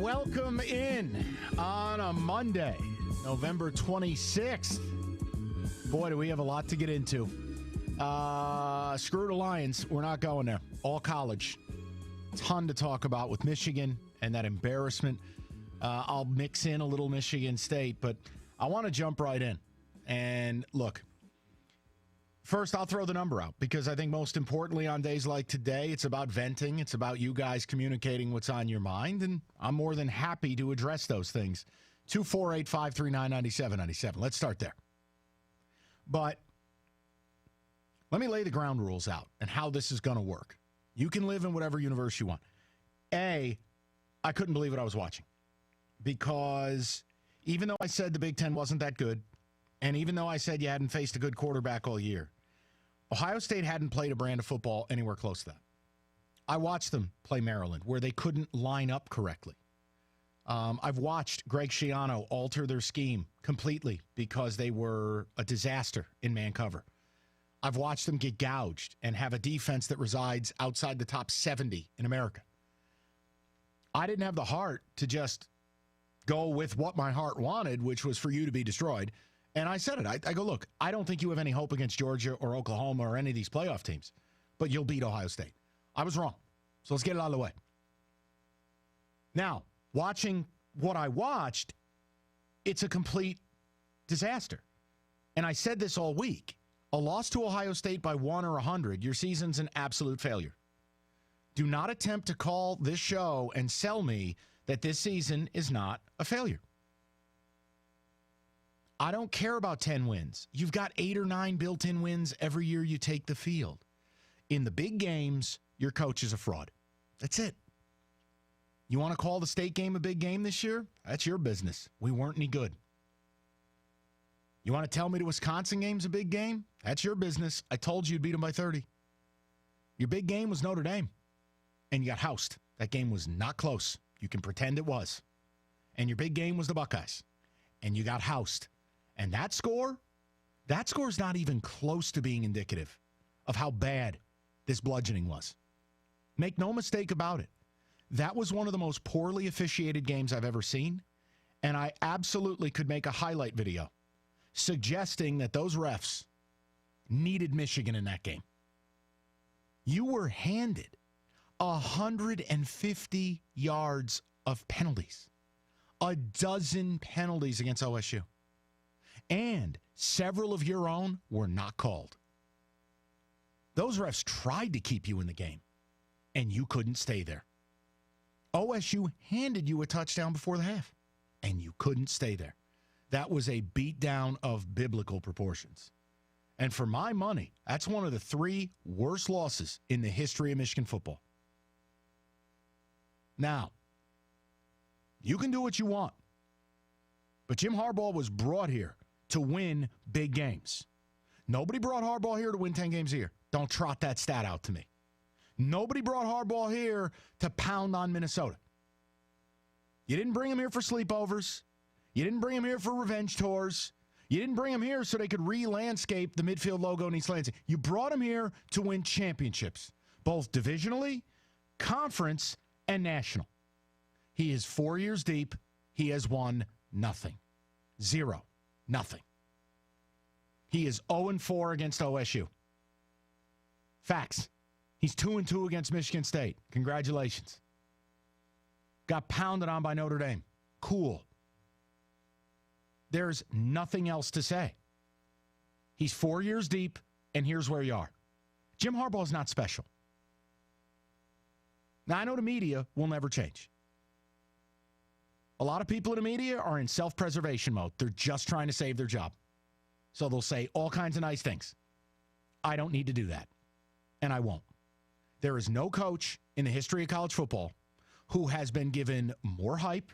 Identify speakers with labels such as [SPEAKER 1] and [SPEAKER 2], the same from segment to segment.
[SPEAKER 1] welcome in on a Monday, November 26th. Boy, do we have a lot to get into. Screw the Lions. We're not going there. All college. Ton to talk about with Michigan and that embarrassment. I'll mix in a little Michigan State, but I want to jump right in. And look, first I'll throw the number out because I think most importantly on days like today, it's about venting. It's about you guys communicating what's on your mind, and I'm more than happy to address those things. 248-539-9797. Let's start there. But let me lay the ground rules out and how this is going to work. You can live in whatever universe you want. I couldn't believe what I was watching because even though I said the Big Ten wasn't that good, and even though I said you hadn't faced a good quarterback all year, Ohio State hadn't played a brand of football anywhere close to that. I watched them play Maryland where they couldn't line up correctly. I've watched Greg Schiano alter their scheme completely because they were a disaster in man cover. I've watched them get gouged and have a defense that resides outside the top 70 in America. I didn't have the heart to just go with what my heart wanted, which was for you to be destroyed. And I said it. I go, look, I don't think you have any hope against Georgia or Oklahoma or any of these playoff teams, but you'll beat Ohio State. I was wrong. So let's get it out of the way. Now, watching what I watched, it's a complete disaster. And I said this all week. A loss to Ohio State by 1 or 100, your season's an absolute failure. Do not attempt to call this show and sell me that this season is not a failure. I don't care about 10 wins. You've got 8 or 9 built-in wins every year you take the field. In the big games, your coach is a fraud. That's it. You want to call the state game a big game this year? That's your business. We weren't any good. You want to tell me the Wisconsin game's a big game? That's your business. I told you you'd beat them by 30. Your big game was Notre Dame, and you got housed. That game was not close. You can pretend it was. And your big game was the Buckeyes, and you got housed. And that score's not even close to being indicative of how bad this bludgeoning was. Make no mistake about it. That was one of the most poorly officiated games I've ever seen, and I absolutely could make a highlight video suggesting that those refs needed Michigan in that game. You were handed 150 yards of penalties, a dozen penalties against OSU, and several of your own were not called. Those refs tried to keep you in the game, and you couldn't stay there. OSU handed you a touchdown before the half, and you couldn't stay there. That was a beatdown of biblical proportions. And for my money, that's one of the 3 worst losses in the history of Michigan football. Now, you can do what you want, but Jim Harbaugh was brought here to win big games. Nobody brought Harbaugh here to win 10 games a year. Don't trot that stat out to me. Nobody brought Harbaugh here to pound on Minnesota. You didn't bring him here for sleepovers. You didn't bring him here for revenge tours. You didn't bring him here so they could re-landscape the midfield logo in East Lansing. You brought him here to win championships, both divisionally, conference, and national. He is 4 years deep. He has won nothing. 0. Nothing. He is 0-4 against OSU. Facts. He's 2-2 against Michigan State. Congratulations. Got pounded on by Notre Dame. Cool. There's nothing else to say. He's 4 years deep, and here's where you are. Jim Harbaugh is not special. Now, I know the media will never change. A lot of people in the media are in self-preservation mode. They're just trying to save their job. So they'll say all kinds of nice things. I don't need to do that, and I won't. There is no coach in the history of college football who has been given more hype,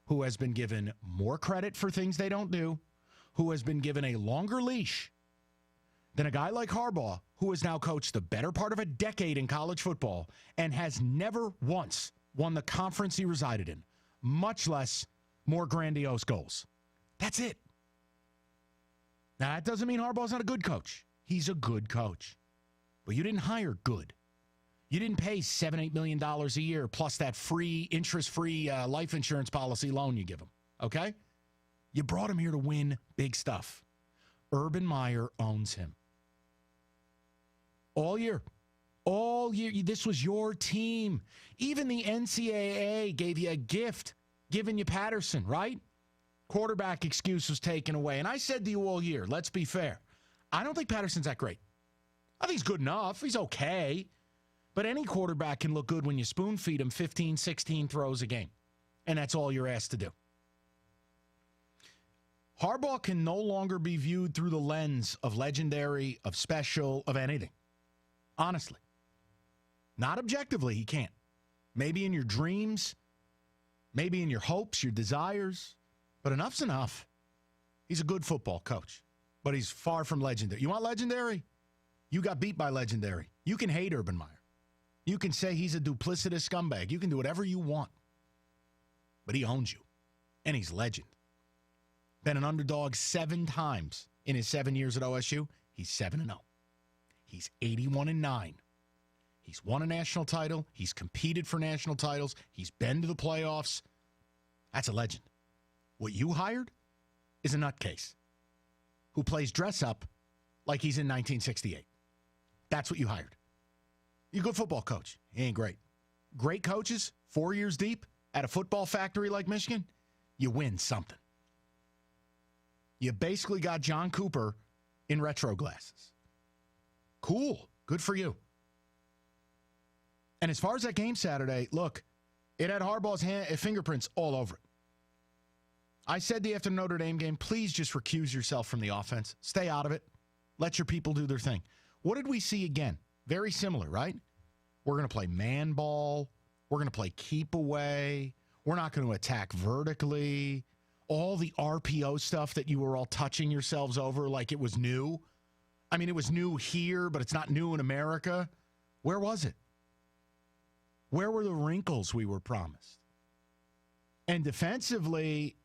[SPEAKER 1] who has been given more credit for things they don't do, who has been given a longer leash than a guy like Harbaugh, who has now coached the better part of a decade in college football and has never once won the conference he resided in, much less more grandiose goals. That's it. Now, that doesn't mean Harbaugh's not a good coach. He's a good coach. But you didn't hire good. You didn't pay $7-8 million a year plus that free, interest-free life insurance policy loan you give him, okay? You brought him here to win big stuff. Urban Meyer owns him. All year. All year. This was your team. Even the NCAA gave you a gift, giving you Patterson, right? Quarterback excuse was taken away. And I said to you all year, let's be fair. I don't think Patterson's that great. I think he's good enough. He's okay. But any quarterback can look good when you spoon feed him 15, 16 throws a game. And that's all you're asked to do. Harbaugh can no longer be viewed through the lens of legendary, of special, of anything. Honestly. Not objectively, he can't. Maybe in your dreams, maybe in your hopes, your desires. But enough's enough. He's a good football coach. But he's far from legendary. You want legendary? You got beat by legendary. You can hate Urban Meyer. You can say he's a duplicitous scumbag. You can do whatever you want. But he owns you. And he's legend. Been an underdog 7 times in his 7 years at OSU. He's 7-0. He's 81-9. He's won a national title. He's competed for national titles. He's been to the playoffs. That's a legend. What you hired is a nutcase who plays dress up like he's in 1968. That's what you hired. You're a good football coach. He ain't great. Great coaches, 4 years deep at a football factory like Michigan, you win something. You basically got John Cooper in retro glasses. Cool. Good for you. And as far as that game Saturday, look, it had Harbaugh's fingerprints all over it. I said after the Notre Dame game, please just recuse yourself from the offense. Stay out of it. Let your people do their thing. What did we see again? Very similar, right? We're going to play man ball. We're going to play keep away. We're not going to attack vertically. All the RPO stuff that you were all touching yourselves over like it was new. I mean, it was new here, but it's not new in America. Where was it? Where were the wrinkles we were promised? And defensively,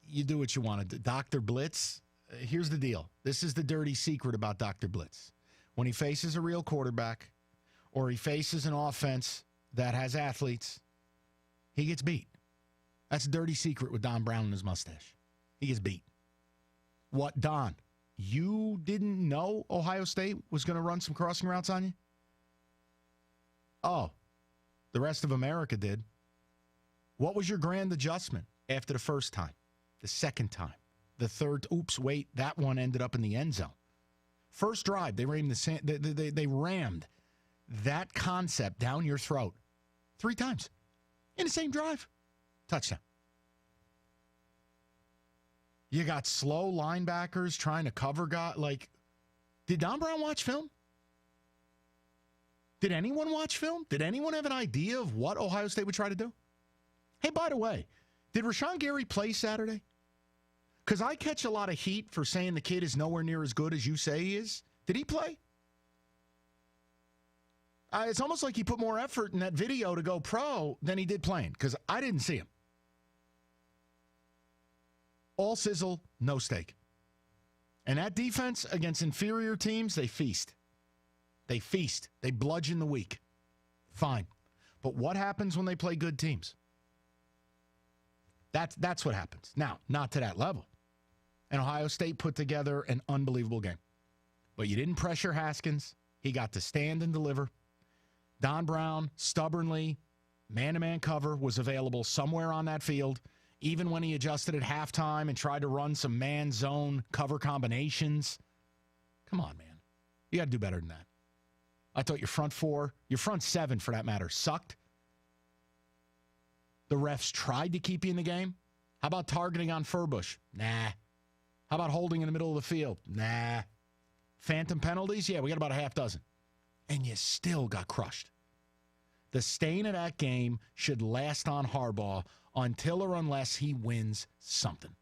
[SPEAKER 1] you do what you want to do. Dr. Blitz, here's the deal. This is the dirty secret about Dr. Blitz. When he faces a real quarterback or he faces an offense that has athletes, he gets beat. That's a dirty secret with Don Brown and his mustache. He gets beat. What, Don? You didn't know Ohio State was going to run some crossing routes on you? Oh, the rest of America did. What was your grand adjustment after the first time, the second time, the third? Oops, wait, that one ended up in the end zone. First drive, they rammed that concept down your throat 3 times in the same drive. Touchdown. You got slow linebackers trying to cover guys. Like, did Don Brown watch film? Did anyone watch film? Did anyone have an idea of what Ohio State would try to do? Hey, by the way, did Rashawn Gary play Saturday? Because I catch a lot of heat for saying the kid is nowhere near as good as you say he is. Did he play? It's almost like he put more effort in that video to go pro than he did playing, because I didn't see him. All sizzle, no steak. And that defense against inferior teams, they feast. They feast. They bludgeon the weak. Fine. But what happens when they play good teams? That's what happens. Now, not to that level. And Ohio State put together an unbelievable game. But you didn't pressure Haskins. He got to stand and deliver. Don Brown, stubbornly, man-to-man cover was available somewhere on that field, even when he adjusted at halftime and tried to run some man-zone cover combinations. Come on, man. You got to do better than that. I thought your front 4, your front 7 for that matter, sucked. The refs tried to keep you in the game. How about targeting on Furbush? Nah. How about holding in the middle of the field? Nah. Phantom penalties? Yeah, we got about a half dozen. And you still got crushed. The stain of that game should last on Harbaugh until or unless he wins something.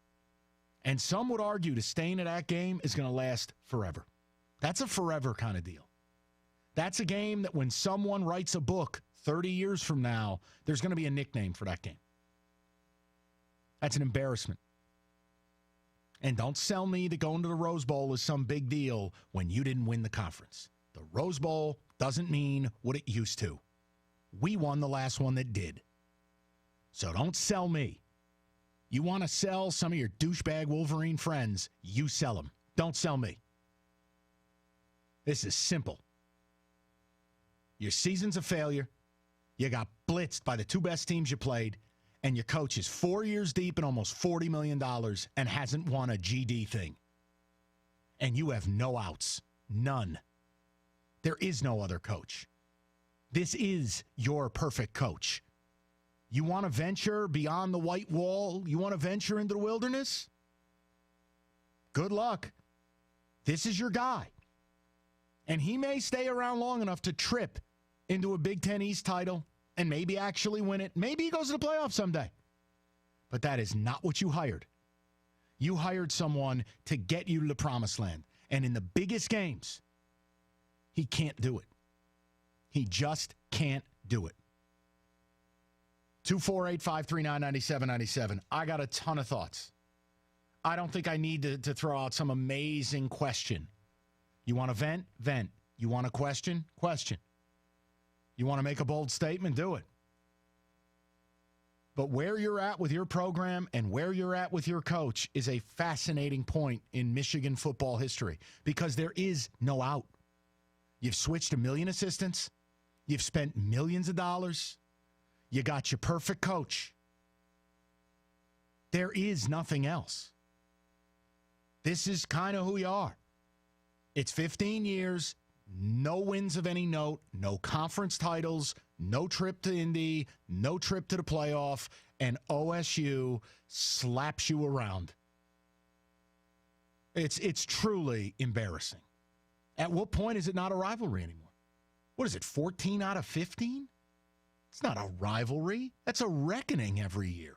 [SPEAKER 1] And some would argue the stain of that game is going to last forever. That's a forever kind of deal. That's a game that when someone writes a book 30 years from now, there's going to be a nickname for that game. That's an embarrassment. And don't sell me that going to the Rose Bowl is some big deal when you didn't win the conference. The Rose Bowl doesn't mean what it used to. We won the last one that did. So don't sell me. You want to sell some of your douchebag Wolverine friends, you sell them. Don't sell me. This is simple. Your season's a failure. You got blitzed by the two best teams you played, and your coach is 4 years deep and almost $40 million and hasn't won a GD thing. And you have no outs. None. There is no other coach. This is your perfect coach. You want to venture beyond the white wall? You want to venture into the wilderness? Good luck. This is your guy. And he may stay around long enough to trip into a Big Ten East title and maybe actually win it. Maybe he goes to the playoffs someday. But that is not what you hired. You hired someone to get you to the promised land. And in the biggest games, he can't do it. He just can't do it. 248-539-9797. I got a ton of thoughts. I don't think I need to throw out some amazing question. You want to vent? Vent. You want to question? Question. You want to make a bold statement? Do it. But where you're at with your program and where you're at with your coach is a fascinating point in Michigan football history because there is no out. You've switched 1 million assistants. You've spent millions of dollars. You got your perfect coach. There is nothing else. This is kind of who you are. It's 15 years, no wins of any note, no conference titles, no trip to Indy, no trip to the playoff, and OSU slaps you around. It's truly embarrassing. At what point is it not a rivalry anymore? What is it, 14 out of 15? It's not a rivalry. That's a reckoning every year.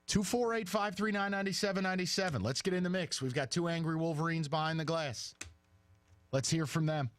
[SPEAKER 1] 248-539-9797. Let's get in the mix. We've got two angry Wolverines behind the glass. Let's hear from them.